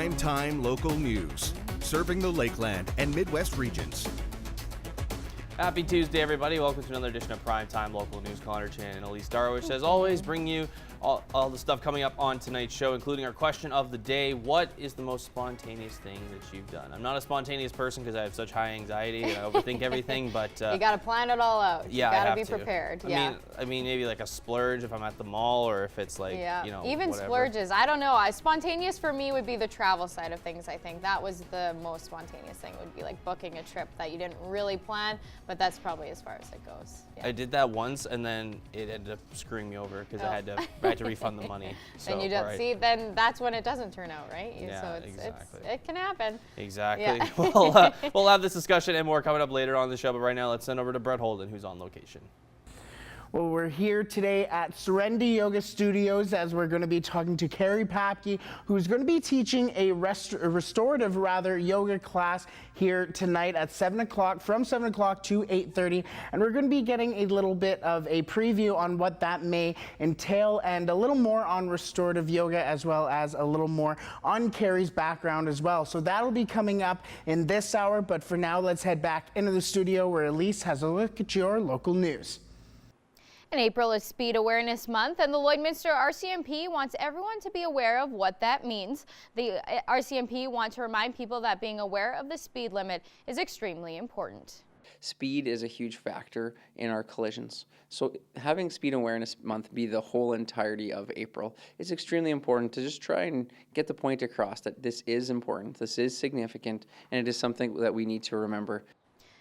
Primetime local news, serving the Lakeland and Midwest regions. Happy Tuesday, everybody. Welcome to another edition of Primetime Local News. Connor Chan and Elise Darwish, as always, bring you all the stuff coming up on tonight's show, including our question of the day. What is the most spontaneous thing that you've done? I'm not a spontaneous person because I have such high anxiety and I overthink everything, but... you got to plan it all out. Yeah, you got to be prepared. I mean, maybe like a splurge if I'm at the mall, or if it's like, even whatever. splurges. I don't know. Spontaneous for me would be the travel side of things, I think. That was the most spontaneous thing, would be like booking a trip that you didn't really plan, but that's probably as far as it goes. Yeah. I did that once, and then it ended up screwing me over because I had to refund the money. So, then you don't see. Then that's when it doesn't turn out, right? Yeah, so exactly. It can happen. Exactly. Yeah. We'll have this discussion and more coming up later on the show. But right now, let's send over to Brett Holden, who's on location. Well, we're here today at Serenity Yoga Studios as we're going to be talking to Carrie Papke, who's going to be teaching a restorative yoga class here tonight at 7 o'clock, from 7 o'clock to 8:30. And we're going to be getting a little bit of a preview on what that may entail and a little more on restorative yoga, as well as a little more on Carrie's background as well. So that'll be coming up in this hour. But for now, let's head back into the studio where Elise has a look at your local news. And April is Speed Awareness Month, and the Lloydminster RCMP wants everyone to be aware of what that means. The RCMP want to remind people that being aware of the speed limit is extremely important. Speed is a huge factor in our collisions. So having Speed Awareness Month be the whole entirety of April is extremely important to just try and get the point across that this is important, this is significant, and it is something that we need to remember.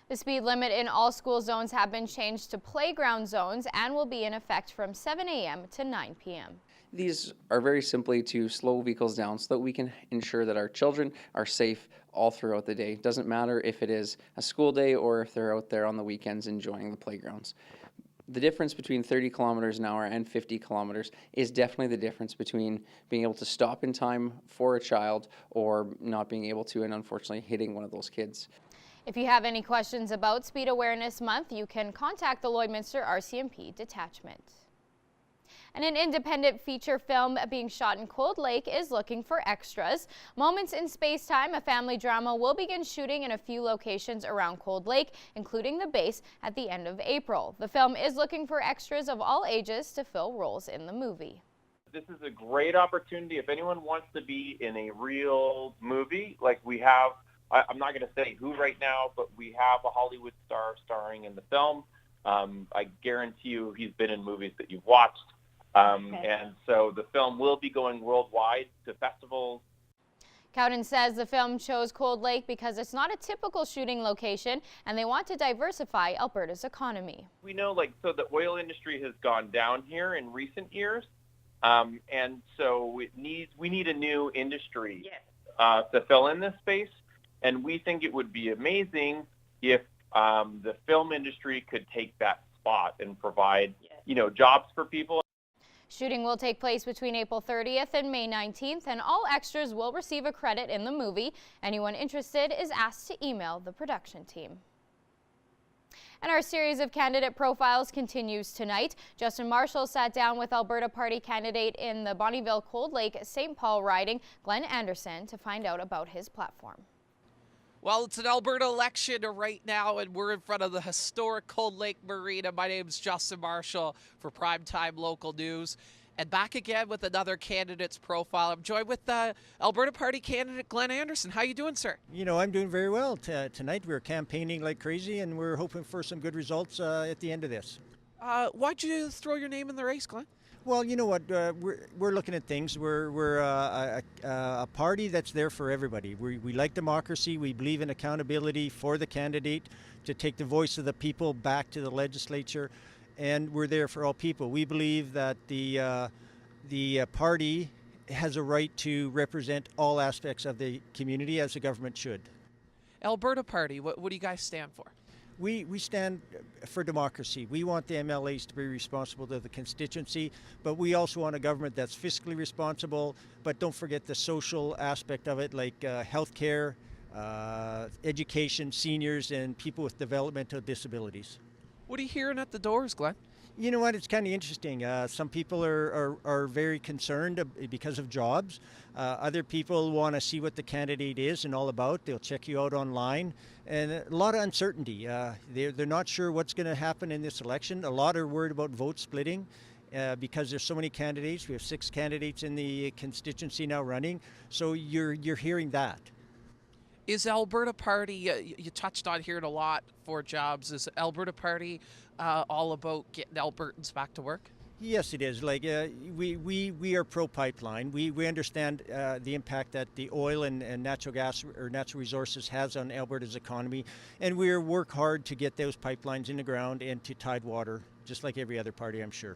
The speed limit in all school zones have been changed to playground zones and will be in effect from 7 a.m. to 9 p.m. These are very simply to slow vehicles down so that we can ensure that our children are safe all throughout the day. It doesn't matter if it is a school day or if they're out there on the weekends enjoying the playgrounds. The difference between 30 kilometers an hour and 50 kilometers is definitely the difference between being able to stop in time for a child or not being able to, and unfortunately hitting one of those kids. If you have any questions about Speed Awareness Month, you can contact the Lloydminster RCMP detachment. And an independent feature film being shot in Cold Lake is looking for extras. Moments in Space-Time, a family drama, will begin shooting in a few locations around Cold Lake, including the base, at the end of April. The film is looking for extras of all ages to fill roles in the movie. This is a great opportunity if anyone wants to be in a real movie like we have. I'm not going to say who right now, but we have a Hollywood star starring in the film. I guarantee you he's been in movies that you've watched. And so the film will be going worldwide to festivals. Cowden says the film chose Cold Lake because it's not a typical shooting location and they want to diversify Alberta's economy. We know, so the oil industry has gone down here in recent years. And so we need a new industry to fill in this space. And we think it would be amazing if the film industry could take that spot and provide, jobs for people. Shooting will take place between April 30th and May 19th, and all extras will receive a credit in the movie. Anyone interested is asked to email the production team. And our series of candidate profiles continues tonight. Justin Marshall sat down with Alberta Party candidate in the Bonnyville Cold Lake St. Paul riding, Glenn Anderson, to find out about his platform. Well, it's an Alberta election right now, and we're in front of the historic Cold Lake Marina. My name is Justin Marshall for Primetime Local News. And back again with another candidate's profile. I'm joined with Alberta Party candidate Glenn Anderson. How you doing, sir? I'm doing very well. Tonight we're campaigning like crazy, and we're hoping for some good results at the end of this. Why'd you throw your name in the race, Glenn? Well, you know what? We're looking at things. We're a party that's there for everybody. We like democracy. We believe in accountability for the candidate to take the voice of the people back to the legislature, and we're there for all people. We believe that the party has a right to represent all aspects of the community, as the government should. Alberta Party, what do you guys stand for? We stand for democracy. We want the MLAs to be responsible to the constituency, but we also want a government that's fiscally responsible, but don't forget the social aspect of it, like healthcare, education, seniors, and people with developmental disabilities. What are you hearing at the doors, Glenn? You know what? It's kind of interesting. Some people are very concerned because of jobs. Other people want to see what the candidate is and all about. They'll check you out online. And a lot of uncertainty. They're not sure what's going to happen in this election. A lot are worried about vote splitting because there's so many candidates. We have 6 candidates in the constituency now running. So you're hearing that. Is Alberta Party, you touched on here a lot for jobs, is Alberta Party all about getting Albertans back to work? Yes, it is. Like we are pro-pipeline. We understand the impact that the oil and natural gas or natural resources has on Alberta's economy, and we work hard to get those pipelines in the ground and to tide water, just like every other party, I'm sure.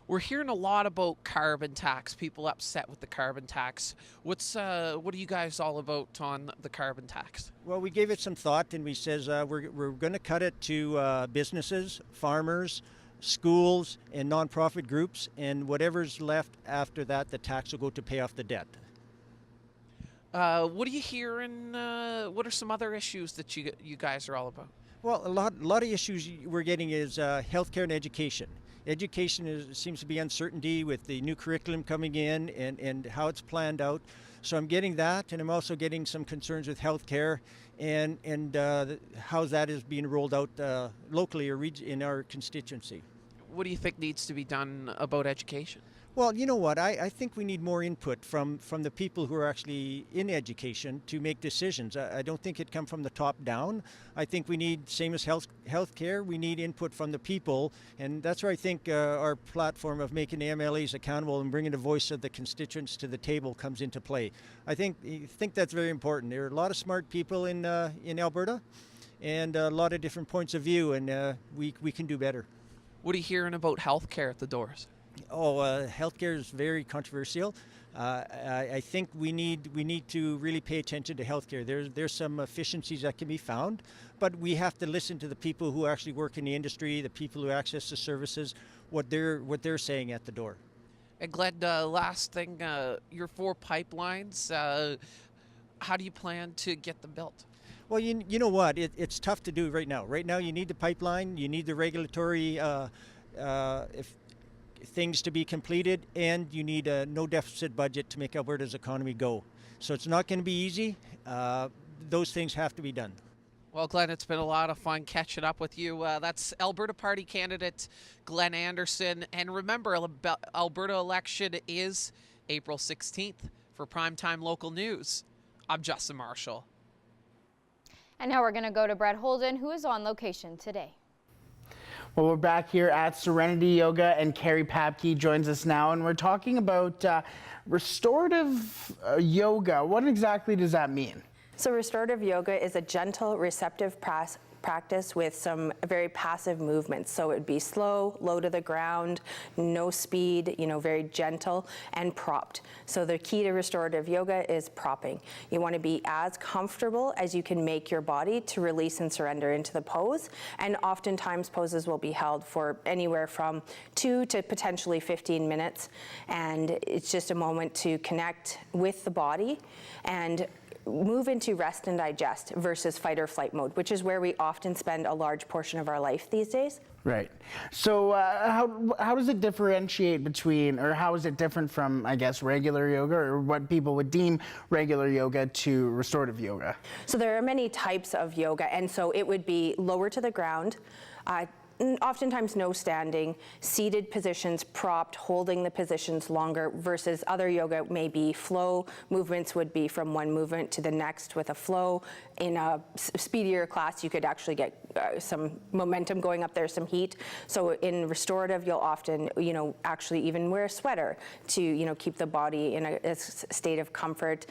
We're hearing a lot about carbon tax, people upset with the carbon tax. What are you guys all about on the carbon tax? Well, we gave it some thought, and we says we're going to cut it to businesses, farmers, schools, and nonprofit groups, and whatever's left after that, the tax will go to pay off the debt. What are you hearing? What are some other issues that you guys are all about? Well, a lot of issues we're getting is healthcare and education. Education seems to be uncertainty with the new curriculum coming in and how it's planned out. So I'm getting that, and I'm also getting some concerns with healthcare and how that is being rolled out locally or in our constituency. What do you think needs to be done about education? Well, you know what? I think we need more input from the people who are actually in education to make decisions. I don't think it comes from the top down. I think we need, same as healthcare, we need input from the people. And that's where I think our platform of making the MLAs accountable and bringing the voice of the constituents to the table comes into play. I think that's very important. There are a lot of smart people in Alberta and a lot of different points of view, and we can do better. What are you hearing about healthcare at the doors? Healthcare is very controversial. I think we need to really pay attention to healthcare. There's some efficiencies that can be found, but we have to listen to the people who actually work in the industry, the people who access the services, what they're saying at the door. And Glenn, last thing, your 4 pipelines, how do you plan to get them built? Well, you know what? It's tough to do right now. Right now, you need the pipeline, you need the regulatory things to be completed, and you need a no deficit budget to make Alberta's economy go. So it's not going to be easy. Those things have to be done. Well, Glenn, it's been a lot of fun catching up with you. That's Alberta Party candidate Glenn Anderson. And remember, Alberta election is April 16th. For Primetime Local News, I'm Justin Marshall. And now we're going to go to Brett Holden, who is on location today. Well, we're back here at Serenity Yoga, and Carrie Papke joins us now, and we're talking about restorative yoga. What exactly does that mean? So restorative yoga is a gentle, receptive practice with some very passive movements. So it would be slow, low to the ground, no speed, very gentle and propped. So the key to restorative yoga is propping. You want to be as comfortable as you can make your body to release and surrender into the pose. And oftentimes poses will be held for anywhere from 2 to potentially 15 minutes. And it's just a moment to connect with the body and move into rest and digest versus fight or flight mode, which is where we often spend a large portion of our life these days. Right. So how does it differentiate between, or how is it different from, I guess, regular yoga, or what people would deem regular yoga, to restorative yoga? So there are many types of yoga, and so it would be lower to the ground, oftentimes no standing, seated positions, propped, holding the positions longer, versus other yoga may be flow. Movements would be from one movement to the next with a flow. In a speedier class, you could actually get some momentum going up there, some heat. So in restorative, you'll often, actually even wear a sweater to, keep the body in a state of comfort.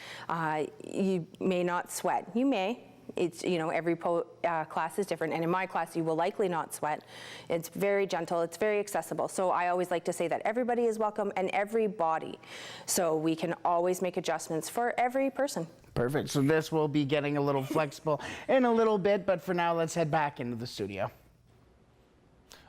You may not sweat. You may. It's, every class is different, and in my class you will likely not sweat. It's very gentle, it's very accessible. So I always like to say that everybody is welcome and every body. So we can always make adjustments for every person. Perfect. So this will be getting a little flexible in a little bit, but for now let's head back into the studio.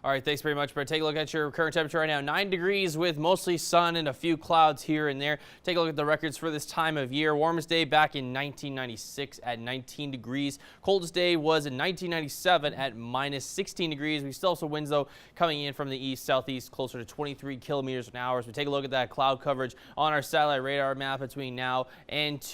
All right, thanks very much, Brett. Take a look at your current temperature right now. 9 degrees with mostly sun and a few clouds here and there. Take a look at the records for this time of year. Warmest day back in 1996 at 19 degrees. Coldest day was in 1997 at minus 16 degrees. We still have some winds, though, coming in from the east-southeast, closer to 23 kilometers an hour. As we take a look at that cloud coverage on our satellite radar map between now and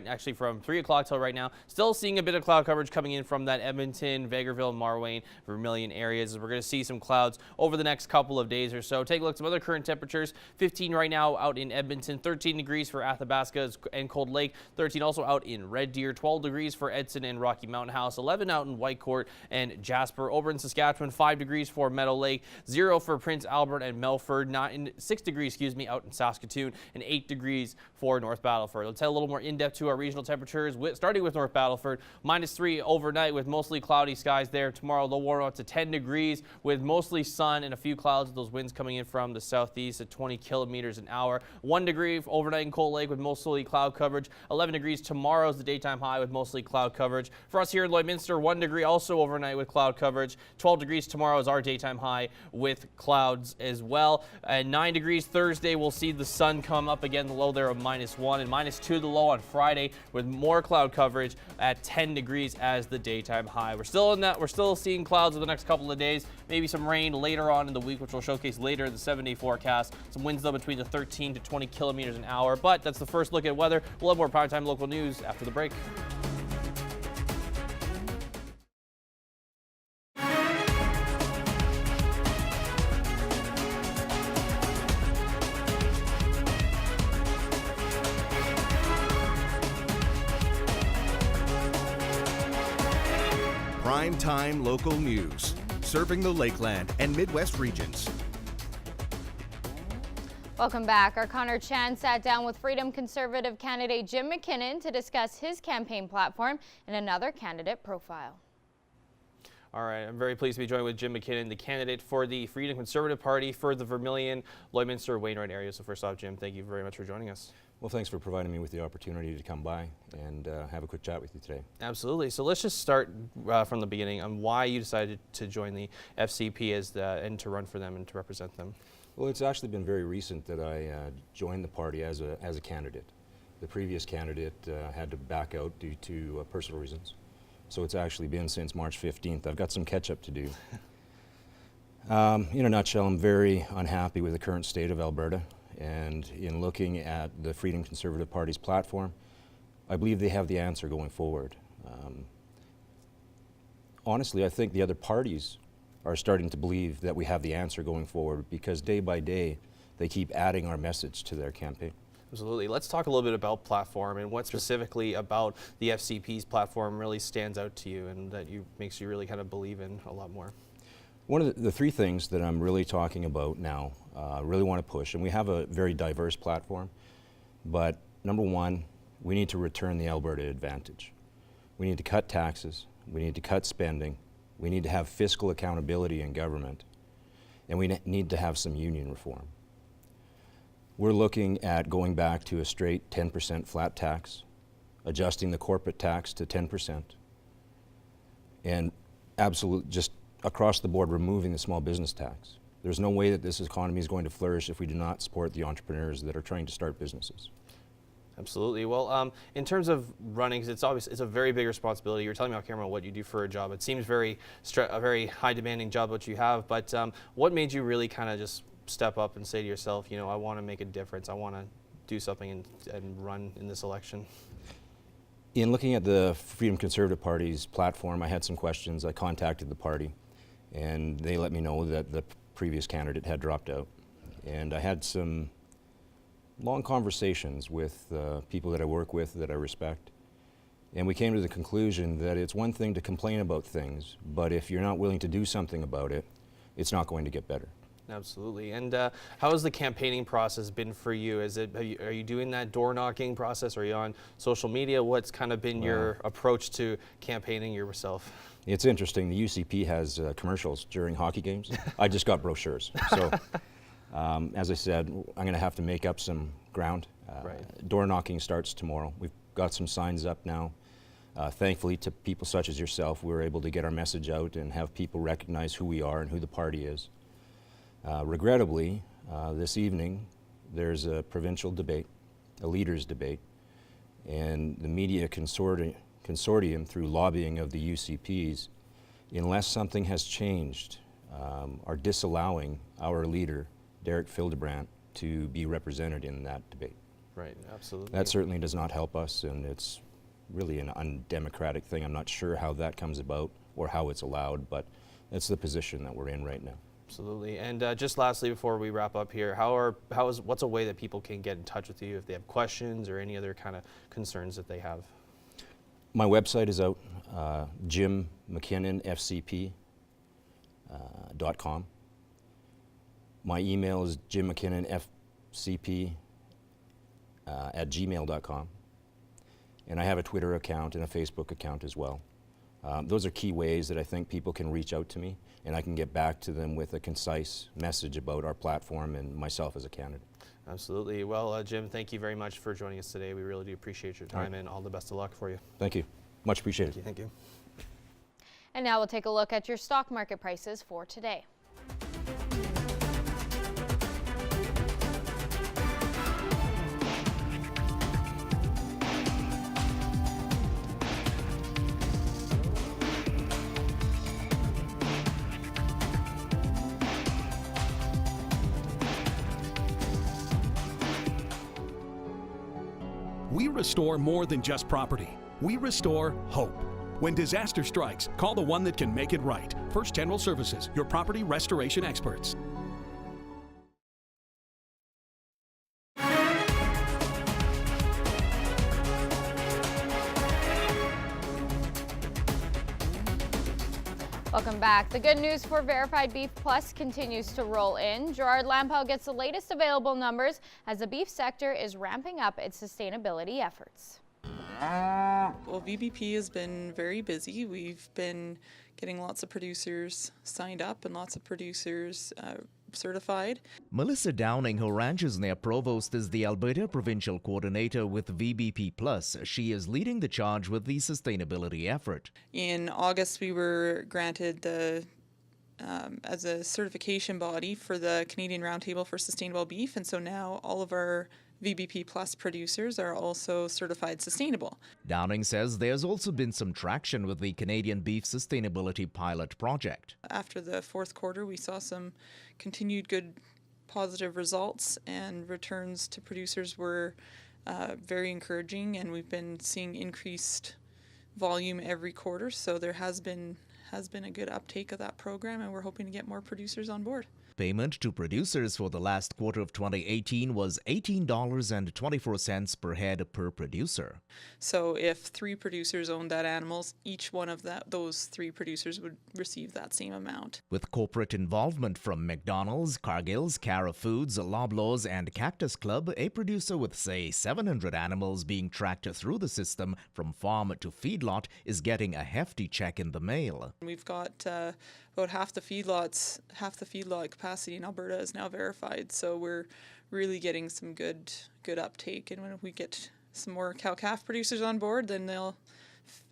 actually from 3 o'clock till right now. Still seeing a bit of cloud coverage coming in from that Edmonton, Vegreville, Marwayne, Vermilion areas. We're going to see some clouds over the next couple of days or so. Take a look at some other current temperatures. 15 right now out in Edmonton, 13 degrees for Athabasca and Cold Lake, 13 also out in Red Deer, 12 degrees for Edson and Rocky Mountain House, 11 out in Whitecourt and Jasper. Over in Saskatchewan, 5 degrees for Meadow Lake, 0 for Prince Albert and Melford, 6 degrees, out in Saskatoon, and 8 degrees for North Battleford. Let's head a little more in-depth to our regional temperatures, starting with North Battleford. -3 overnight with mostly cloudy skies there. Tomorrow, they'll warm up to 10 degrees with mostly sun and a few clouds, with those winds coming in from the southeast at 20 kilometers an hour. 1 degree overnight in Cold Lake with mostly cloud coverage. 11 degrees tomorrow is the daytime high with mostly cloud coverage. For us here in Lloydminster, 1 degree also overnight with cloud coverage. 12 degrees tomorrow is our daytime high with clouds as well. At 9 degrees Thursday, we'll see the sun come up again, the low there of -1, and -2 the low on Friday with more cloud coverage at 10 degrees as the daytime high. We're still seeing clouds over the next couple of days, maybe some rain later on in the week, which we'll showcase later in the 7-day forecast. Some winds though between the 13 to 20 kilometers an hour, but that's the first look at weather. We'll have more primetime local news after the break. Prime time local news, serving the Lakeland and Midwest regions. Welcome back. Our Connor Chan sat down with Freedom Conservative candidate Jim McKinnon to discuss his campaign platform and another candidate profile. All right, I'm very pleased to be joined with Jim McKinnon, the candidate for the Freedom Conservative Party for the Vermilion, Lloydminster, Wainwright area. So first off, Jim, thank you very much for joining us. Well, thanks for providing me with the opportunity to come by and have a quick chat with you today. Absolutely. So let's just start from the beginning on why you decided to join the FCP and to run for them and to represent them. Well, it's actually been very recent that I joined the party as a candidate. The previous candidate had to back out due to personal reasons. So it's actually been since March 15th. I've got some catch-up to do. In a nutshell, I'm very unhappy with the current state of Alberta. And in looking at the Freedom Conservative Party's platform, I believe they have the answer going forward. Honestly, I think the other parties are starting to believe that we have the answer going forward because day by day, they keep adding our message to their campaign. Absolutely. Let's talk a little bit about platform and what specifically about the FCP's platform really stands out to you and that makes you really kind of believe in a lot more. One of the three things that I'm really talking about now, really want to push, and we have a very diverse platform, but number one, we need to return the Alberta advantage. We need to cut taxes, we need to cut spending, we need to have fiscal accountability in government, and we need to have some union reform. We're looking at going back to a straight 10% flat tax, adjusting the corporate tax to 10%, and just across the board removing the small business tax. There's no way that this economy is going to flourish if we do not support the entrepreneurs that are trying to start businesses. Absolutely. Well, in terms of running, 'cause it's a very big responsibility. You're telling me off camera what you do for a job. It seems a very high demanding job what you have, but what made you really kind of just step up and say to yourself, you know, I want to make a difference. I want to do something and run in this election? In looking at the Freedom Conservative Party's platform, I had some questions. I contacted the party, and they let me know that the previous candidate had dropped out. And I had some long conversations with people that I work with, that I respect. And we came to the conclusion that it's one thing to complain about things, but if you're not willing to do something about it, it's not going to get better. Absolutely. And how has the campaigning process been for you? Are you doing that door knocking process? Are you on social media? What's kind of been your approach to campaigning yourself? It's interesting. The UCP has commercials during hockey games. I just got brochures. So as I said, I'm going to have to make up some ground. Right. Door knocking starts tomorrow. We've got some signs up now. Thankfully, to people such as yourself, we were able to get our message out and have people recognize who we are and who the party is. Regrettably, this evening, there's a provincial debate, a leaders' debate, and the media consortium, through lobbying of the UCPs, unless something has changed, are disallowing our leader, Derek Fildebrandt, to be represented in that debate. Right, absolutely. That certainly does not help us, and it's really an undemocratic thing. I'm not sure how that comes about or how it's allowed, but that's the position that we're in right now. Absolutely. And just lastly, before we wrap up here, what's a way that people can get in touch with you if they have questions or any other kind of concerns that they have? My website is out, jimmckinnonfcp.com. My email is jimmckinnonfcp@gmail.com. And I have a Twitter account and a Facebook account as well. Those are key ways that I think people can reach out to me, and I can get back to them with a concise message about our platform and myself as a candidate. Absolutely. Well, Jim, thank you very much for joining us today. We really do appreciate your time, and all the best of luck for you. Thank you. Much appreciated. Thank you. And now we'll take a look at your stock market prices for today. We restore more than just property. We restore hope. When disaster strikes, call the one that can make it right. First General Services, your property restoration experts. Welcome back. The good news for Verified Beef Plus continues to roll in. Gerard Lampau gets the latest available numbers as the beef sector is ramping up its sustainability efforts. Well, VBP has been very busy. We've been getting lots of producers signed up and lots of producers certified. Melissa Downing, who ranches near Provost, is the Alberta Provincial Coordinator with VBP Plus. She is leading the charge with the sustainability effort. In August, we were granted the as a certification body for the Canadian Roundtable for Sustainable Beef, and so now all of our VBP Plus producers are also certified sustainable. Downing says there's also been some traction with the Canadian Beef Sustainability Pilot Project. After the fourth quarter, we saw some continued good positive results, and returns to producers were very encouraging, and we've been seeing increased volume every quarter, so there has been a good uptake of that program, and we're hoping to get more producers on board. Payment to producers for the last quarter of 2018 was $18.24 per head per producer. So if 3 producers owned that animals, each one of those 3 producers would receive that same amount. With corporate involvement from McDonald's, Cargill's, Cara Foods, Loblaws, and Cactus Club, a producer with, say, 700 animals being tracked through the system from farm to feedlot is getting a hefty check in the mail. We've got about half the feedlot capacity in Alberta is now verified, so we're really getting some good uptake, and when we get some more cow-calf producers on board, then they'll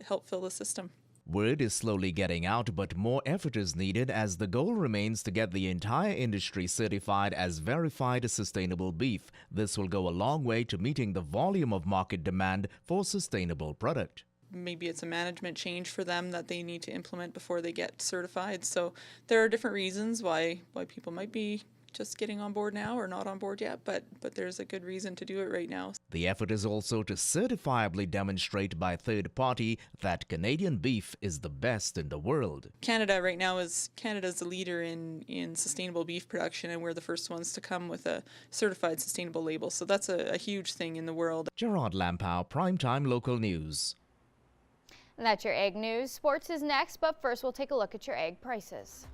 help fill the system. Word is slowly getting out, but more effort is needed as the goal remains to get the entire industry certified as verified sustainable beef. This will go a long way to meeting the volume of market demand for sustainable product. Maybe it's a management change for them that they need to implement before they get certified. So there are different reasons why people might be just getting on board now or not on board yet, but there's a good reason to do it right now. The effort is also to certifiably demonstrate by third party that Canadian beef is the best in the world. Canada right now Canada's the leader in sustainable beef production, and we're the first ones to come with a certified sustainable label. So that's a huge thing in the world. Gerard Lampau, Primetime Local News. And that's your egg news. Sports is next, but first we'll take a look at your egg prices.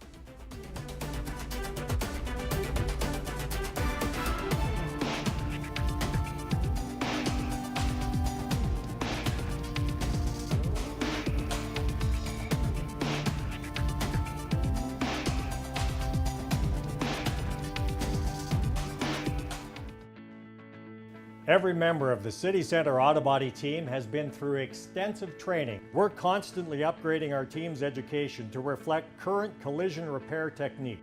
Every member of the City Centre Auto Body team has been through extensive training. We're constantly upgrading our team's education to reflect current collision repair technique.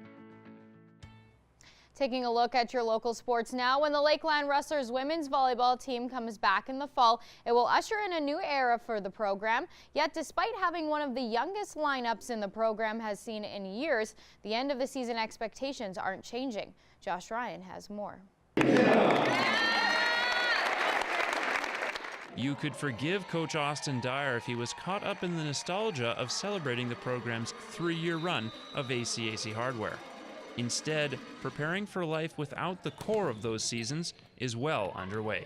Taking a look at your local sports now, when the Lakeland Rustlers women's volleyball team comes back in the fall, it will usher in a new era for the program. Yet despite having one of the youngest lineups in the program has seen in years, the end of the season expectations aren't changing. Josh Ryan has more. You could forgive Coach Austin Dyer if he was caught up in the nostalgia of celebrating the program's 3-year run of ACAC hardware. Instead, preparing for life without the core of those seasons is well underway.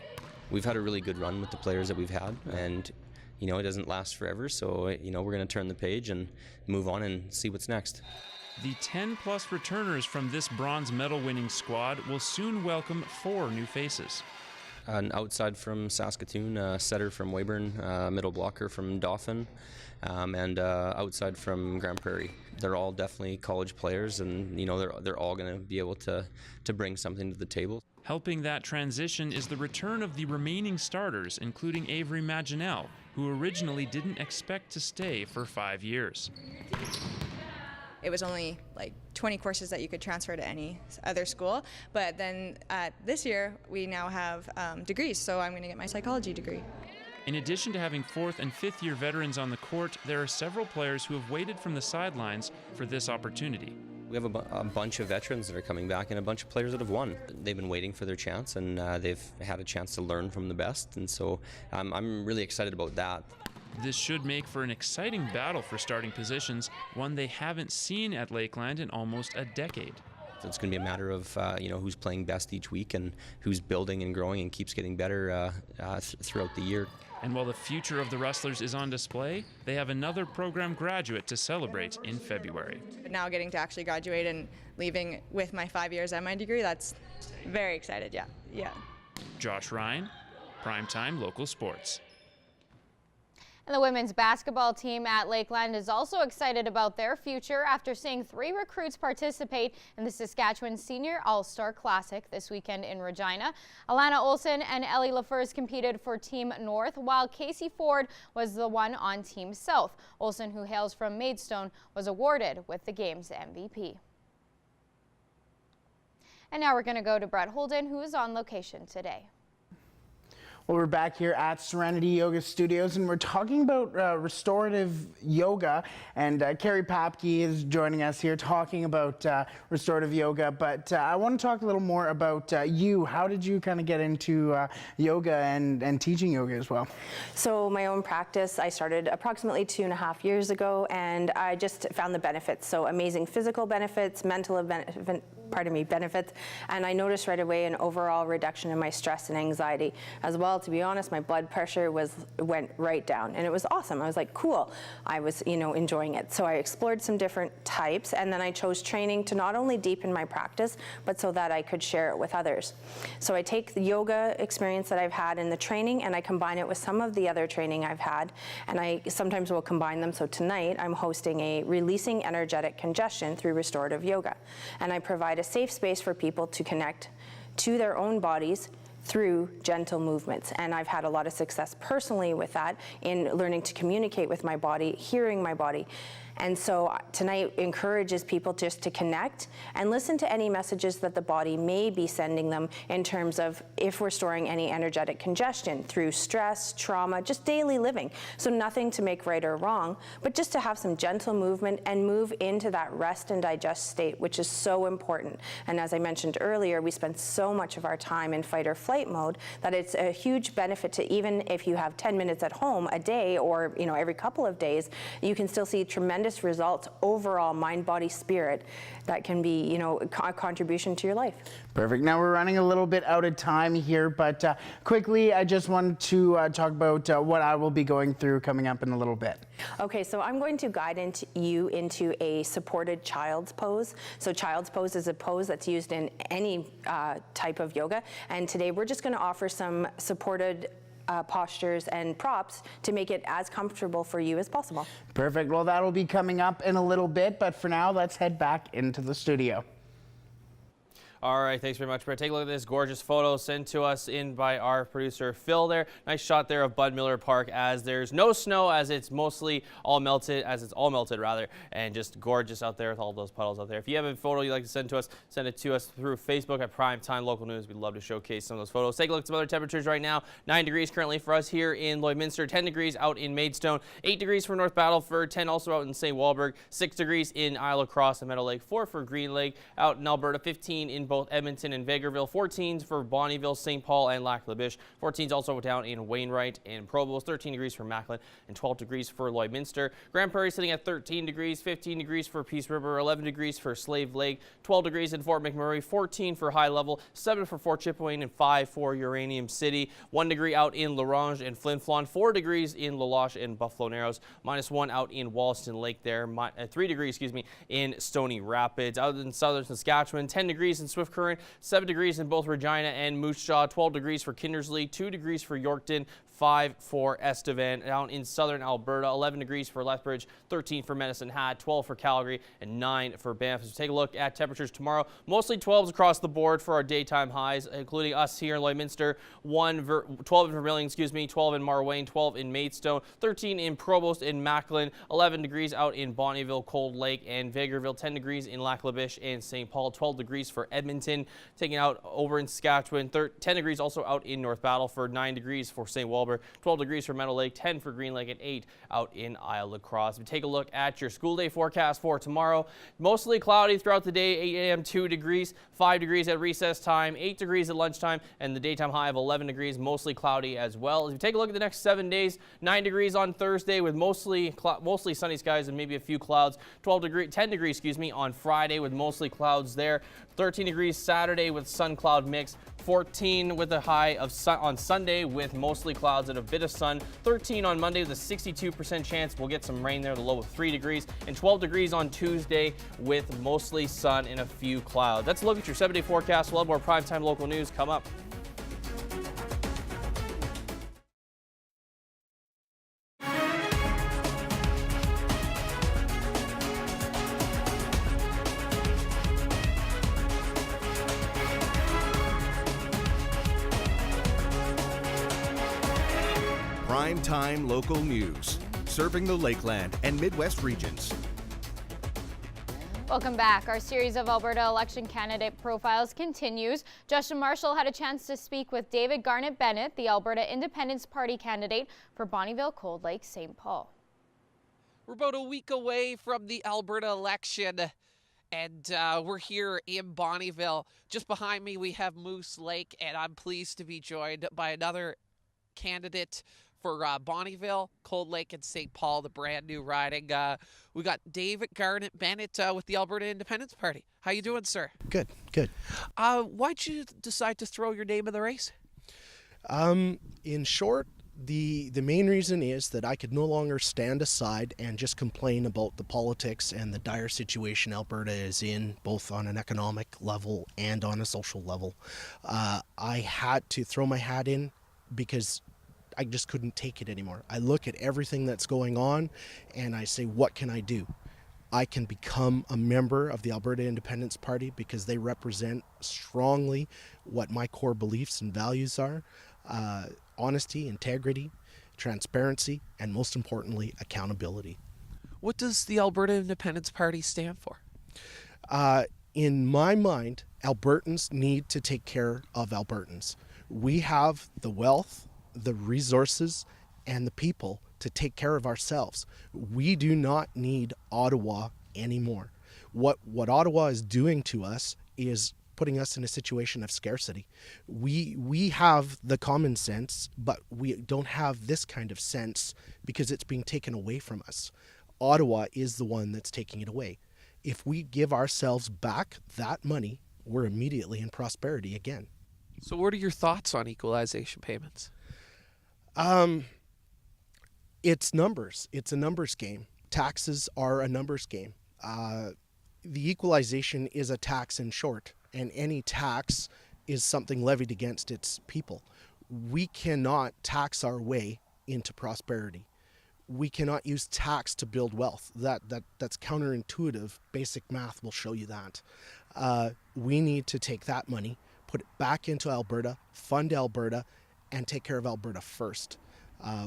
We've had a really good run with the players that we've had, and it doesn't last forever, so we're going to turn the page and move on and see what's next. The 10-plus returners from this bronze medal winning squad will soon welcome 4 new faces. An outside from Saskatoon, a setter from Weyburn, middle blocker from Dauphin, and outside from Grand Prairie. They're all definitely college players, and they're all going to be able to bring something to the table. Helping that transition is the return of the remaining starters, including Avery Maginel, who originally didn't expect to stay for 5 years. It was only like 20 courses that you could transfer to any other school, but then this year we now have degrees, so I'm going to get my psychology degree. In addition to having 4th and 5th year veterans on the court, there are several players who have waited from the sidelines for this opportunity. We have a bunch of veterans that are coming back and a bunch of players that have won. They've been waiting for their chance, and they've had a chance to learn from the best, and so I'm really excited about that. This should make for an exciting battle for starting positions, one they haven't seen at Lakeland in almost a decade. It's going to be a matter of who's playing best each week and who's building and growing and keeps getting better throughout the year. And while the future of the Rustlers is on display, they have another program graduate to celebrate in February. Now getting to actually graduate and leaving with my 5 years and my degree, that's very excited, yeah. Josh Ryan, Primetime Local Sports. And the women's basketball team at Lakeland is also excited about their future after seeing 3 recruits participate in the Saskatchewan Senior All-Star Classic this weekend in Regina. Alana Olsen and Ellie LaFurs competed for Team North, while Casey Ford was the one on Team South. Olsen, who hails from Maidstone, was awarded with the game's MVP. And now we're going to go to Brett Holden, who is on location today. Well, we're back here at Serenity Yoga Studios, and we're talking about restorative yoga, and Carrie Papke is joining us here talking about restorative yoga, but I want to talk a little more about you. How did you kind of get into yoga and teaching yoga as well? So my own practice, I started approximately 2.5 years ago, and I just found the benefits. So amazing physical benefits, mental benefits, and I noticed right away an overall reduction in my stress and anxiety. As well, to be honest, my blood pressure went right down, and it was awesome. I was like, cool. I was, enjoying it. So I explored some different types, and then I chose training to not only deepen my practice, but so that I could share it with others. So I take the yoga experience that I've had in the training, and I combine it with some of the other training I've had, and I sometimes will combine them. So tonight, I'm hosting a releasing energetic congestion through restorative yoga, and I provide a safe space for people to connect to their own bodies through gentle movements. And I've had a lot of success personally with that in learning to communicate with my body, hearing my body. And so tonight encourages people just to connect and listen to any messages that the body may be sending them in terms of if we're storing any energetic congestion through stress, trauma, just daily living. So nothing to make right or wrong, but just to have some gentle movement and move into that rest and digest state, which is so important. And as I mentioned earlier, we spend so much of our time in fight or flight mode that it's a huge benefit to, even if you have 10 minutes at home a day or every couple of days, you can still see tremendous results overall, mind, body, spirit, that can be a contribution to your life. Perfect. Now we're running a little bit out of time here, but quickly I just wanted to talk about what I will be going through coming up in a little bit. Okay, so I'm going to guide you into a supported child's pose. So child's pose is a pose that's used in any type of yoga, and today we're just going to offer some supported postures and props to make it as comfortable for you as possible. Perfect. Well, that'll be coming up in a little bit, but for now, let's head back into the studio. All right, thanks very much, Brett. Take a look at this gorgeous photo sent to us in by our producer Phil there. Nice shot there of Bud Miller Park as there's no snow, as it's all melted, and just gorgeous out there with all those puddles out there. If you have a photo you'd like to send to us, send it to us through Facebook at Primetime Local News. We'd love to showcase some of those photos. Take a look at some other temperatures right now. 9 degrees currently for us here in Lloydminster, 10 degrees out in Maidstone, 8 degrees for North Battleford, 10 also out in St. Walburg, 6 degrees in Isle of Cross and Meadow Lake, 4 for Green Lake, out in Alberta, 15 in both Edmonton and Vegreville, 14 for Bonnyville, St. Paul, and Lac La Biche, 14 also down in Wainwright and Provost, 13 degrees for Macklin, and 12 degrees for Lloydminster. Grand Prairie sitting at 13 degrees, 15 degrees for Peace River, 11 degrees for Slave Lake, 12 degrees in Fort McMurray, 14 for High Level, 7 for Fort Chipewyan, and 5 for Uranium City, 1 degree out in La Ronge and Flin Flon, 4 degrees in La Loche and Buffalo Narrows, -1 out in Wollaston Lake there, 3 degrees, in Stony Rapids. Out in southern Saskatchewan, 10 degrees in Swift Current, 7 degrees in both Regina and Moose Jaw, 12 degrees for Kindersley, 2 degrees for Yorkton, 5 for Estevan. Down in southern Alberta, 11 degrees for Lethbridge, 13 for Medicine Hat, 12 for Calgary, and 9 for Banff. So take a look at temperatures tomorrow. Mostly 12s across the board for our daytime highs, including us here in Lloydminster. 12 in Vermilion, 12 in Marwayne, 12 in Maidstone, 13 in Provost and Macklin, 11 degrees out in Bonnyville, Cold Lake, and Vegreville, 10 degrees in Lac La Biche and St. Paul, 12 degrees for Edmonton. Taking out over in Saskatchewan, 10 degrees also out in North Battleford, 9 degrees for St. Walburg, 12 degrees for Meadow Lake, 10 for Green Lake, and 8 out in Isle of Cross. If you take a look at your school day forecast for tomorrow, mostly cloudy throughout the day, 8 a.m. 2 degrees, 5 degrees at recess time, 8 degrees at lunchtime, and the daytime high of 11 degrees, mostly cloudy as well. If you take a look at the next 7 days, 9 degrees on Thursday with mostly sunny skies and maybe a few clouds, 10 degrees on Friday with mostly clouds there, 13 degrees Saturday with sun cloud mix, 14 with a high of on Sunday with mostly clouds and a bit of sun, 13 on Monday with a 62% chance we'll get some rain there, the low of 3 degrees, and 12 degrees on Tuesday with mostly sun and a few clouds. Let's look at your 7-day forecast. We'll have more primetime local news come up. Prime-time local news, serving the Lakeland and Midwest regions. Welcome back. Our series of Alberta election candidate profiles continues. Justin Marshall had a chance to speak with David Garnett-Bennett, the Alberta Independence Party candidate for Bonnyville, Cold Lake, St. Paul. We're about a week away from the Alberta election, and we're here in Bonnyville. Just behind me, we have Moose Lake, and I'm pleased to be joined by another candidate for Bonnyville, Cold Lake, and St. Paul, the brand new riding. We got David Garnett-Bennett with the Alberta Independence Party. How you doing, sir? Good, good. Why'd you decide to throw your name in the race? In short, the main reason is that I could no longer stand aside and just complain about the politics and the dire situation Alberta is in, both on an economic level and on a social level. I had to throw my hat in because I just couldn't take it anymore. I look at everything that's going on and I say, what can I do? I can become a member of the Alberta Independence Party because they represent strongly what my core beliefs and values are. Honesty, integrity, transparency, and most importantly, accountability. What does the Alberta Independence Party stand for? In my mind, Albertans need to take care of Albertans. We have the wealth, the resources, and the people to take care of ourselves. We do not need Ottawa anymore. What Ottawa is doing to us is putting us in a situation of scarcity. We have the common sense, but we don't have this kind of sense because it's being taken away from us. Ottawa is the one that's taking it away. If we give ourselves back that money, we're immediately in prosperity again. So what are your thoughts on equalization payments? It's numbers. It's a numbers game. Taxes are a numbers game. The equalization is a tax in short, and any tax is something levied against its people. We cannot tax our way into prosperity. We cannot use tax to build wealth. That's counterintuitive. Basic math will show you that. We need to take that money, put it back into Alberta, fund Alberta, and take care of Alberta first.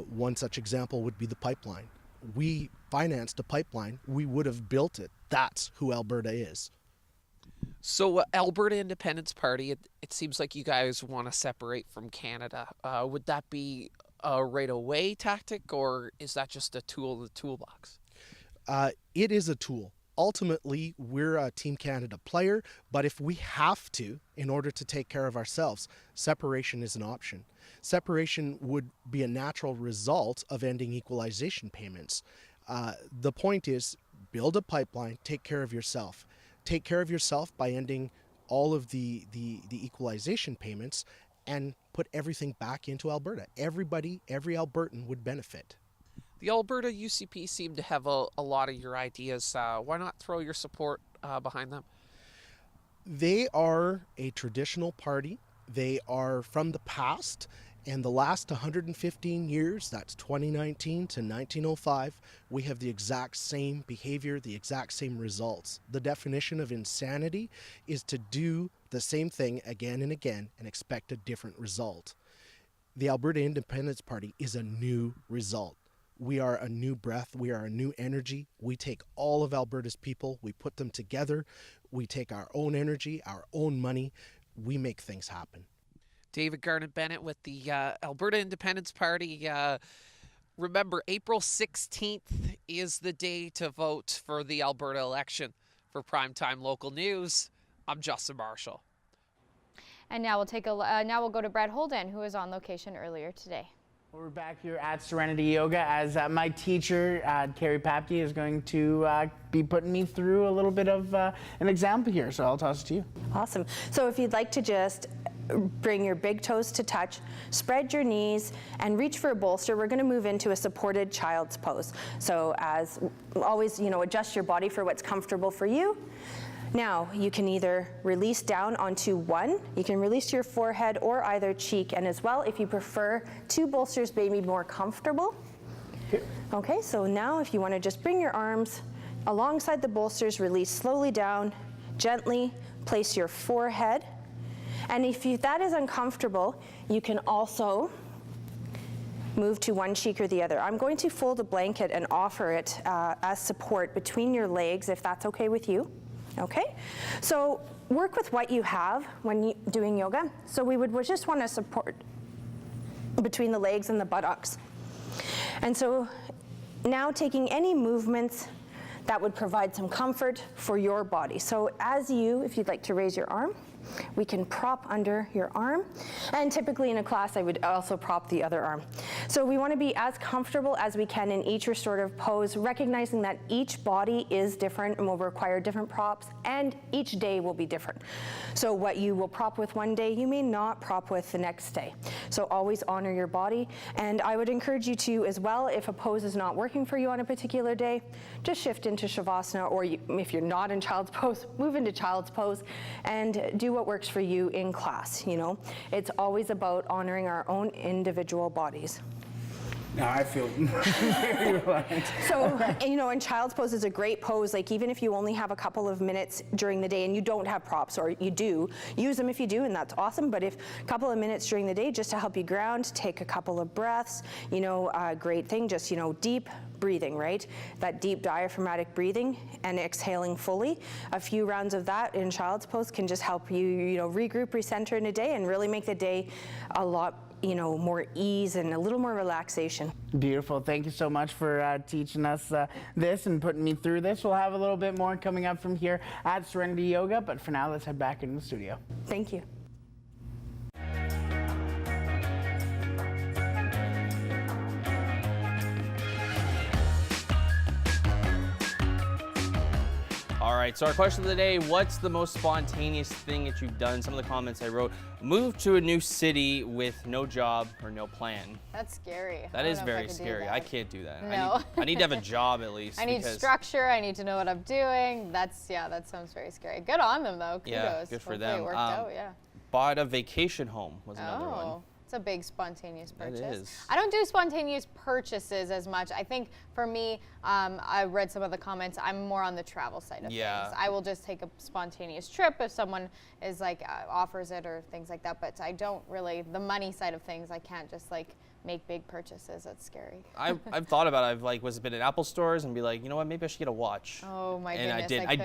One such example would be the pipeline. We financed a pipeline. We would have built it. That's who Alberta is. So Alberta Independence Party, it seems like you guys want to separate from Canada. Would that be a right-away tactic, or is that just a tool in the toolbox? It is a tool. Ultimately, we're a Team Canada player, but if we have to, in order to take care of ourselves, separation is an option. Separation would be a natural result of ending equalization payments. The point is, build a pipeline, take care of yourself. Take care of yourself by ending all of the equalization payments and put everything back into Alberta. Everybody, every Albertan would benefit. The Alberta UCP seem to have a lot of your ideas. Why not throw your support behind them? They are a traditional party. They are from the past, and the last 115 years, that's 2019 to 1905, we have the exact same behavior, the exact same results. The definition of insanity is to do the same thing again and again and expect a different result. The Alberta Independence Party is a new result. We are a new breath. We are a new energy. We take all of Alberta's people, we put them together. We take our own energy, our own money. We make things happen. David Garnett-Bennett with the Alberta Independence Party. Remember, April 16th is the day to vote for the Alberta election. For Primetime Local News, I'm Justin Marshall. And now we'll go to Brad Holden, who was on location earlier today. We're back here at Serenity Yoga as my teacher, Carrie Papke, is going to be putting me through a little bit of an example here. So I'll toss it to you. Awesome. So if you'd like to just bring your big toes to touch, spread your knees, and reach for a bolster, we're going to move into a supported child's pose. So as always, adjust your body for what's comfortable for you. Now, you can either release down onto one, you can release to your forehead or either cheek, and as well, if you prefer, two bolsters may be more comfortable. Okay, so now if you want to just bring your arms alongside the bolsters, release slowly down, gently place your forehead. And if that is uncomfortable, you can also move to one cheek or the other. I'm going to fold a blanket and offer it as support between your legs, if that's okay with you. Okay, so work with what you have when doing yoga. So we would just want to support between the legs and the buttocks. And so now taking any movements that would provide some comfort for your body. So if you'd like to raise your arm, we can prop under your arm. And typically in a class, I would also prop the other arm. So we want to be as comfortable as we can in each restorative pose, recognizing that each body is different and will require different props, and each day will be different. So what you will prop with one day, you may not prop with the next day. So always honor your body. And I would encourage you to, as well, if a pose is not working for you on a particular day, just shift into Shavasana, or if you're not in child's pose, move into child's pose and do what works for you in class. It's always about honoring our own individual bodies. Now I feel very relaxed. So, and child's pose is a great pose. Like even if you only have a couple of minutes during the day and you don't have props, or you do, use them if you do, and that's awesome. But if a couple of minutes during the day just to help you ground, take a couple of breaths, great thing, just, deep breathing, right? That deep diaphragmatic breathing and exhaling fully. A few rounds of that in child's pose can just help you, regroup, recenter in a day and really make the day a lot more ease and a little more relaxation. Beautiful. Thank you so much for teaching us this and putting me through this. We'll have a little bit more coming up from here at Serenity Yoga, but for now, let's head back into the studio. Thank you. All right, so our question of the day, what's the most spontaneous thing that you've done? Some of the comments I wrote, moved to a new city with no job or no plan. That's scary. That is very scary. I can't do that. No. I need to have a job at least. I need structure. I need to know what I'm doing. That sounds very scary. Good on them though. Kudos. Yeah, good for them. It worked out, yeah. Bought a vacation home was another one. It's a big spontaneous purchase. It is. I don't do spontaneous purchases as much. I think for me, I read some of the comments, I'm more on the travel side of things. I will just take a spontaneous trip if someone is like offers it or things like that, but I don't really, the money side of things, I can't just like make big purchases. That's scary. I've thought about it. I've like been in Apple stores and be like, you know what, maybe I should get a watch. Oh my and goodness. I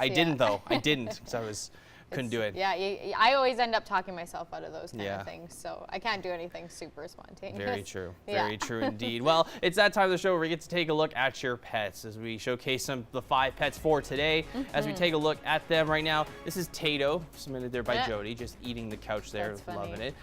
didn't though. I didn't because couldn't do it. Yeah, I always end up talking myself out of those kind of things, so I can't do anything super spontaneous. Very true. Very true indeed. Well, it's that time of the show where we get to take a look at your pets as we showcase the 5 pets for today. As we take a look at them right now, this is Tato, submitted there by Jody, just eating the couch there, loving it.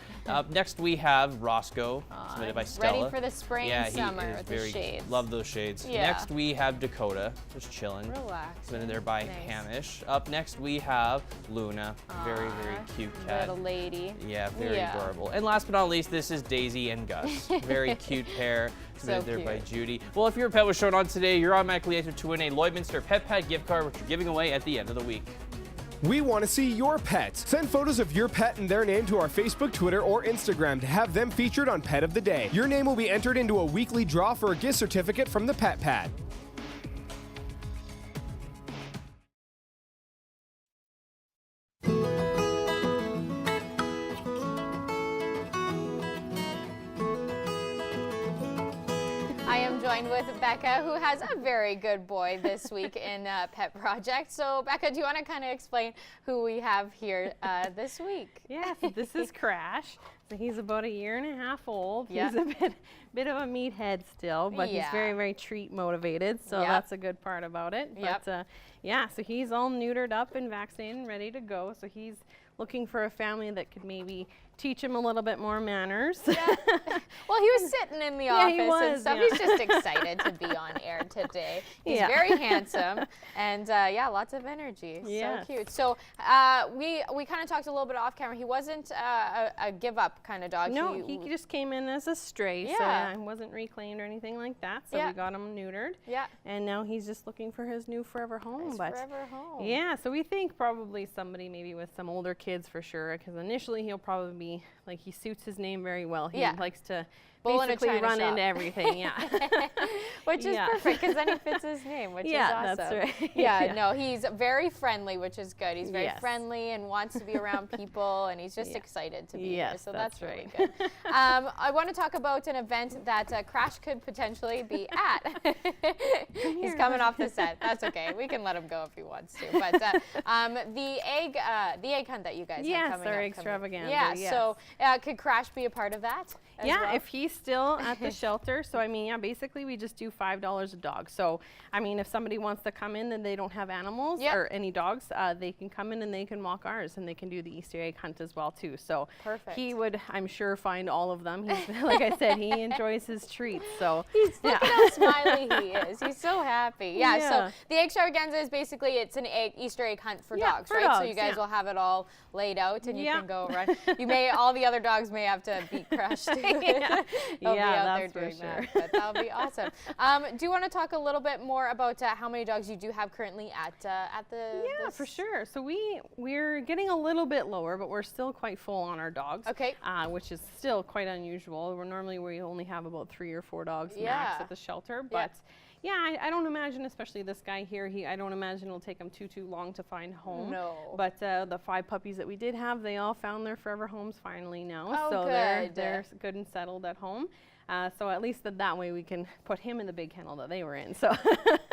Next we have Roscoe, submitted by Stella. Ready for the spring and summer with the shades. Love those shades. Yeah. Next we have Dakota, just chilling. Relax. Submitted there by Hamish. Up next we have Luna. Very, very cute cat. Little lady. Yeah, very adorable. And last but not least, this is Daisy and Gus. Very cute pair. Submitted there by Judy. Well, if your pet was shown on today, you're automatically entered to win a Lloydminster Pet Pad gift card, which we're giving away at the end of the week. We want to see your pets. Send photos of your pet and their name to our Facebook, Twitter, or Instagram to have them featured on Pet of the Day. Your name will be entered into a weekly draw for a gift certificate from the Pet Pad. Joined with Becca, who has a very good boy this week in Pet Project. So, Becca, do you want to kind of explain who we have here this week? Yeah, so this is Crash. So he's about 1.5 years old. He's a bit of a meathead still, but he's very, very treat motivated. So that's a good part about it. But yeah, so he's all neutered up and vaccinated and ready to go. So he's looking for a family that could maybe teach him a little bit more manners. Well, he was sitting in the office and stuff. He's just excited to be on air today. He's very handsome and lots of energy. So cute. So we kind of talked a little bit off camera. He wasn't a give up kind of dog. No, he just came in as a stray. So he wasn't reclaimed or anything like that. So we got him neutered. And now he's just looking for his new forever home. Forever home. Yeah, so we think probably somebody maybe with some older kids for sure, because initially he'll probably be like, he suits his name very well. He likes to basically run into everything, which is perfect because then he fits his name, which is awesome. That's right. No, he's very friendly, which is good. He's very friendly and wants to be around people, and he's just excited to be here. So that's really good. I want to talk about an event that Crash could potentially be at. He's coming off the set. That's okay. We can let him go if he wants to. But the egg hunt that you guys have coming up. Our extravaganza. Yeah. So could Crash be a part of that? Yeah, if he's still at the shelter. So, I mean, basically we just do $5 a dog. So, I mean, if somebody wants to come in and they don't have animals or any dogs, they can come in and they can walk ours and they can do the Easter egg hunt as well, too. So, he would, I'm sure, find all of them. He's, like I said, he enjoys his treats. So, look at how smiley he is. He's so happy. So the egg extravaganza is basically, it's an Easter egg hunt for dogs, right? So you guys will have it all laid out and you can go run. All the other dogs may have to beat Crash too. They'll be out there doing that, but that'll be awesome. Do you want to talk a little bit more about how many dogs you do have currently at the? Yeah, for sure. So we're getting a little bit lower, but we're still quite full on our dogs. Okay. Which is still quite unusual. We only have about 3 or 4 dogs max at the shelter, but. Yeah, I don't imagine, especially this guy here, I don't imagine it'll take him too long to find home. No. But the 5 puppies that we did have, they all found their forever homes finally now. Oh, so good. they're good and settled at home. So at least that way we can put him in the big kennel that they were in. So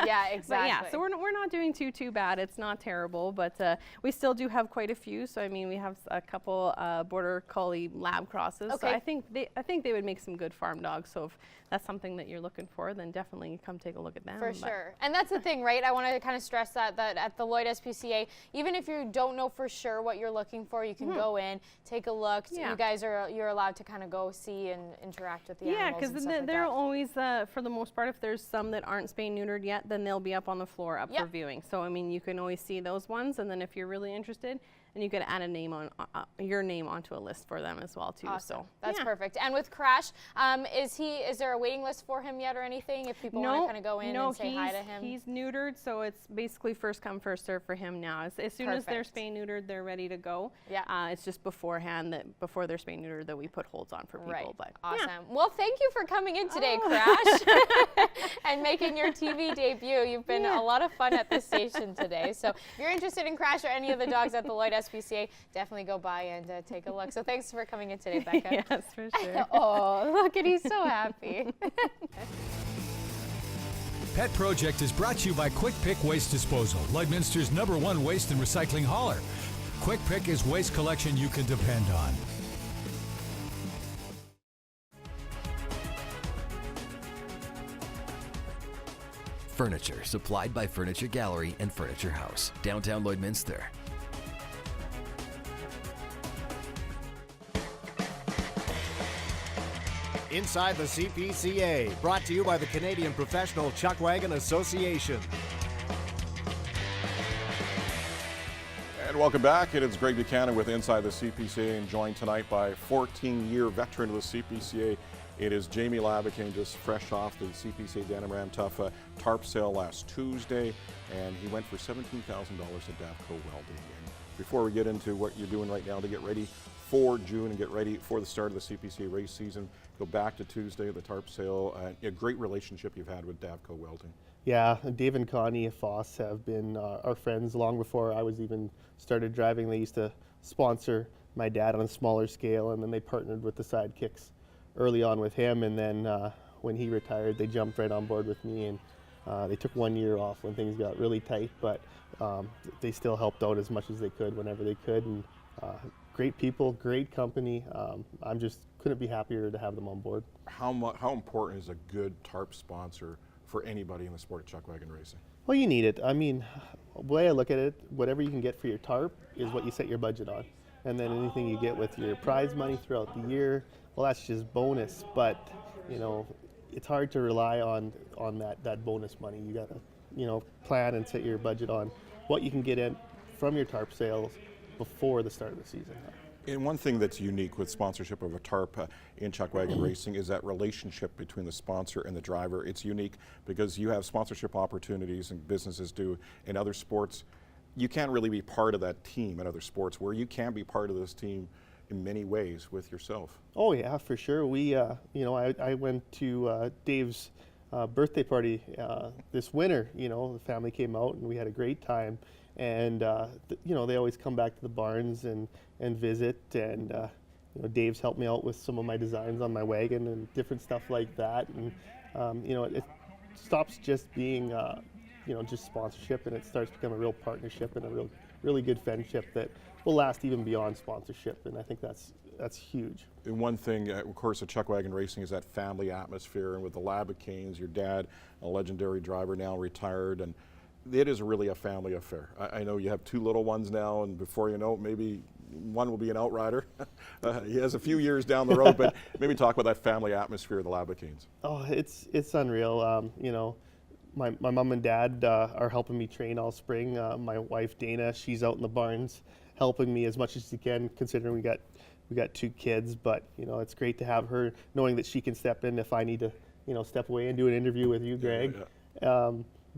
yeah, exactly. But yeah, so we're not doing too bad. It's not terrible, but we still do have quite a few. So I mean, we have a couple border collie lab crosses. Okay. So I think they would make some good farm dogs. So if that's something that you're looking for, then definitely come take a look at them. For sure. And that's the thing, right? I want to kind of stress that at the Lloyd SPCA, even if you don't know for sure what you're looking for, you can go in, take a look. Yeah. You guys you're allowed to kind of go see and interact with the animals. Yeah, because they're always, for the most part, if there's some that aren't spayed neutered yet, then they'll be up on the floor for viewing. So I mean, you can always see those ones, and then if you're really interested, and you could add a name on your name onto a list for them as well too. Awesome. So That's yeah. perfect. And with Crash, is there a waiting list for him yet or anything? If people want to kind of go in and say hi to him? He's neutered, so it's basically first come, first serve for him now. As soon as they're spay neutered, they're ready to go. Yeah. It's just beforehand before they're spay neutered that we put holds on for people. Right. But awesome. yeah. Well, thank you for coming in today, Crash, and making your TV debut. You've been a lot of fun at the station today. So if you're interested in Crash or any of the dogs at the Lloyd SPCA, definitely go by and take a look. So thanks for coming in today, Becca. Yes, for sure. Oh, look at he's so happy. Pet Project is brought to you by Quick Pick Waste Disposal, Lloydminster's #1 waste and recycling hauler. Quick Pick is waste collection you can depend on. Furniture supplied by Furniture Gallery and Furniture House, downtown Lloydminster. Inside the CPCA, brought to you by the Canadian Professional Chuckwagon Association. And welcome back. It is Greg Buchanan with Inside the CPCA, and joined tonight by 14-year veteran of the CPCA. It is Jamie Labicane, just fresh off the CPCA Dannemram Tough tarp sale last Tuesday, and he went for $17,000 at Davco Welding. And before we get into what you're doing right now to get ready for June and get ready for the start of the CPCA race season, go back to Tuesday, the tarp sale. A great relationship you've had with Davco Welding. Yeah, Dave and Connie Foss have been our friends long before I was even started driving. They used to sponsor my dad on a smaller scale, and then they partnered with the Sidekicks early on with him, and then when he retired, they jumped right on board with me, and they took 1 year off when things got really tight, but they still helped out as much as they could whenever they could, and great people, great company. I'm just couldn't be happier to have them on board. How important is a good tarp sponsor for anybody in the sport of chuckwagon racing? Well, you need it. I mean, the way I look at it, whatever you can get for your tarp is what you set your budget on. And then anything you get with your prize money throughout the year, well, that's just bonus. But, you know, it's hard to rely on that bonus money. You got to, you know, plan and set your budget on what you can get in from your tarp sales before the start of the season. And one thing that's unique with sponsorship of a tarp in chuckwagon racing is that relationship between the sponsor and the driver. It's unique because you have sponsorship opportunities, and businesses do in other sports. You can't really be part of that team in other sports, where you can be part of this team in many ways with yourself. Oh yeah, for sure. We, you know, I went to Dave's birthday party this winter. You know, the family came out and we had a great time. And you know, they always come back to the barns and visit, and you know, Dave's helped me out with some of my designs on my wagon and different stuff like that. And you know, it stops just being you know, just sponsorship, and it starts to become a real partnership and a really good friendship that will last even beyond sponsorship. And I think that's huge. And one thing, of course, of chuckwagon racing is that family atmosphere, and with the Labicanes, your dad, a legendary driver, now retired, and it is really a family affair. I know you have two little ones now, and before you know it, maybe one will be an outrider. He has a few years down the road, but maybe talk about that family atmosphere of the Labicanes. Oh, it's unreal. You know, my mom and dad are helping me train all spring. My wife Dana, she's out in the barns helping me as much as she can, considering we got two kids. But you know, it's great to have her, knowing that she can step in if I need to, you know, step away and do an interview with you, Greg. Yeah.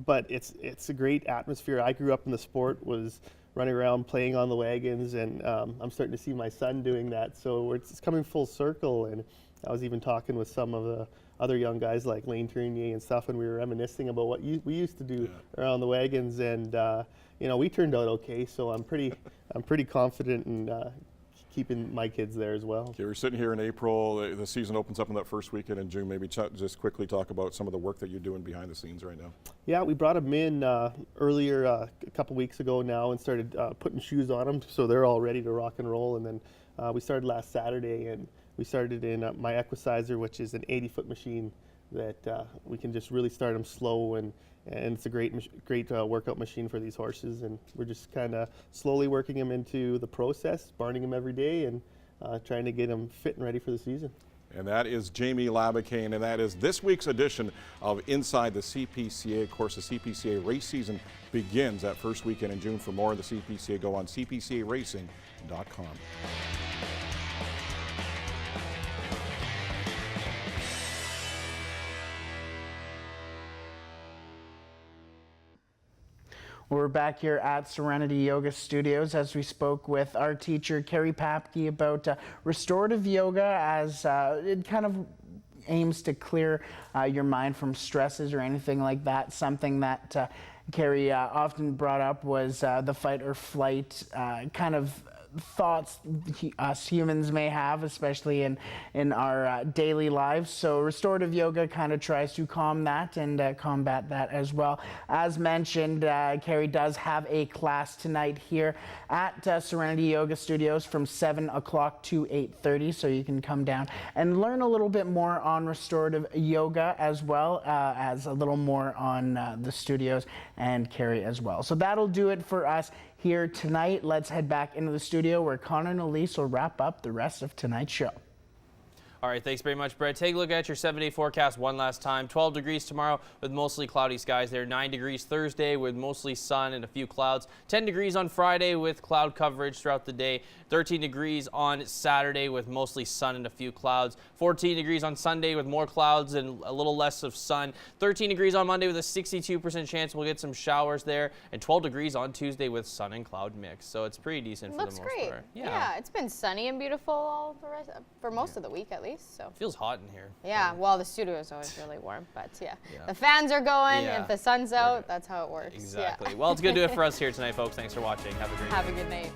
But it's a great atmosphere. I grew up in the sport, was running around playing on the wagons, and I'm starting to see my son doing that. So it's coming full circle. And I was even talking with some of the other young guys like Lane Tournier and stuff, and we were reminiscing about what we used to do around the wagons. And you know, we turned out okay. So I'm pretty confident in keeping my kids there as well. Okay, we're sitting here in April. The season opens up in that first weekend in June. Maybe just quickly talk about some of the work that you're doing behind the scenes right now. Yeah, we brought them in earlier a couple weeks ago now, and started putting shoes on them, so they're all ready to rock and roll. And then we started last Saturday, and we started in my Equisizer, which is an 80-foot machine that we can just really start them slow, and it's a great workout machine for these horses. And we're just kind of slowly working them into the process, barning them every day, and trying to get them fit and ready for the season. And that is Jamie Labicane, and that is this week's edition of Inside the CPCA. Of course, the CPCA race season begins that first weekend in June. For more of the CPCA, go on cpcaracing.com. We're back here at Serenity Yoga Studios as we spoke with our teacher, Carrie Papke, about restorative yoga as it kind of aims to clear your mind from stresses or anything like that. Something that Carrie often brought up was the fight or flight kind of thoughts us humans may have, especially in our daily lives. So restorative yoga kind of tries to calm that and combat that as well. As mentioned, Carrie does have a class tonight here at Serenity Yoga Studios from 7 o'clock to 8:30, so you can come down and learn a little bit more on restorative yoga, as well as a little more on the studios and Carrie as well. So that'll do it for us here tonight. Let's head back into the studio where Connor and Elise will wrap up the rest of tonight's show. All right, thanks very much, Brett. Take a look at your 7-day forecast one last time. 12 degrees tomorrow with mostly cloudy skies there. 9 degrees Thursday with mostly sun and a few clouds. 10 degrees on Friday with cloud coverage throughout the day. 13 degrees on Saturday with mostly sun and a few clouds. 14 degrees on Sunday with more clouds and a little less of sun. 13 degrees on Monday with a 62% chance we'll get some showers there. And 12 degrees on Tuesday with sun and cloud mix. So it's pretty decent for the most great. part. Yeah, it's been sunny and beautiful all the rest, for most of the week at least. So feels hot in here. Yeah, well, the studio is always really warm, but the fans are going. Yeah. If the sun's out, that's how it works. Exactly. Well, it's good to do it for us here tonight, folks. Thanks for watching. Have a great night. Have a good night.